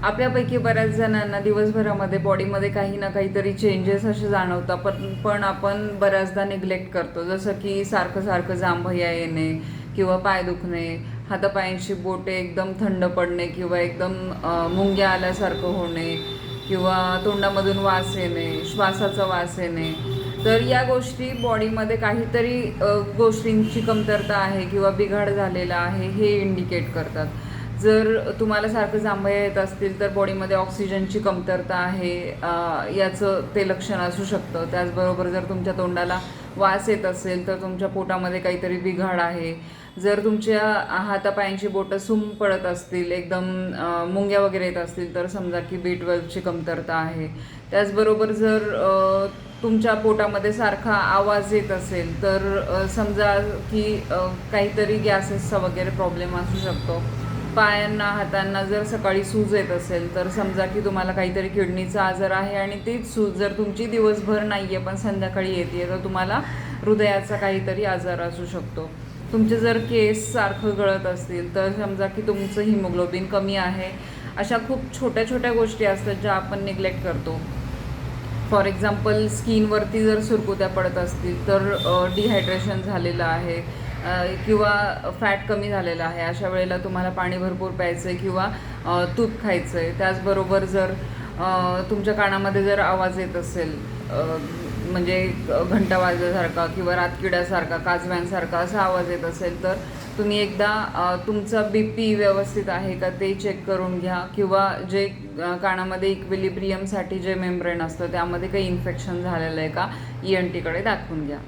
आपल्यापैकी बऱ्याच जणांना दिवसभरामध्ये बॉडीमध्ये काही ना काहीतरी चेंजेस असे जाणवतात, पण आपण बऱ्याचदा निग्लेक्ट करतो. जसं की सारखं सारखं जांभया येणे किंवा पाय दुखणे, हातापायांची बोटे एकदम थंड पडणे किंवा एकदम मुंग्या आल्यासारखं होणे किंवा तोंडामधून वास येणे, श्वासाचा वास येणे. तर या गोष्टी बॉडीमध्ये काहीतरी गोष्टींची कमतरता आहे किंवा बिघाड झालेला आहे हे इंडिकेट करतात. जर तुम्हाला सारखं जांभया येत असतील तर बॉडीमध्ये ऑक्सिजनची कमतरता आहे याचं ते लक्षण असू शकतं. त्याचबरोबर जर तुमच्या तोंडाला वास येत असेल तर तुमच्या पोटामध्ये काहीतरी बिघाड आहे. जर तुमच्या हातापायांची बोटं सुम पडत असतील, एकदम मुंग्या वगैरे येत असतील तर समजा की B12ची कमतरता आहे. त्याचबरोबर जर तुमच्या पोटामध्ये सारखा आवाज येत असेल तर समजा की काहीतरी गॅसेसचा वगैरे प्रॉब्लेम असू शकतो. पायांना हातांना जर सकाळी सूज येत असेल तर समजा की तुम्हाला काहीतरी किडनीचा आजार आहे आणि तीच सूज जर तुमची दिवसभर नाही आहे पण संध्याकाळी येते तर तुम्हाला हृदयाचा काहीतरी आजार असू शकतो. तुमचे जर केस सारखं गळत असतील तर समजा की तुमचं हिमोग्लोबिन कमी आहे. अशा खूप छोट्या छोट्या गोष्टी असतात ज्या आपण निग्लेक्ट करतो. फॉर एक्झाम्पल स्किनवरती जर सुरकुत्या पडत असतील तर डिहायड्रेशन झालेलं आहे किंवा फॅट कमी झालेलं आहे. अशा वेळेला तुम्हाला पाणी भरपूर प्यायचं आहे किंवा तूप खायचं आहे. त्याचबरोबर जर तुमच्या कानामध्ये जर आवाज येत असेल म्हणजे घंटा वाजल्यासारखा किंवा रातकिड्यासारखा, काजव्यांसारखा असा आवाज येत असेल तर तुम्ही एकदा तुमचा BP व्यवस्थित आहे का ते चेक करून घ्या किंवा जे कानामध्ये इक्विलिब्रियमसाठी जे मेम्ब्रेन असतं त्यामध्ये काही इन्फेक्शन झालेलं आहे का ENTकडे दाखवून घ्या.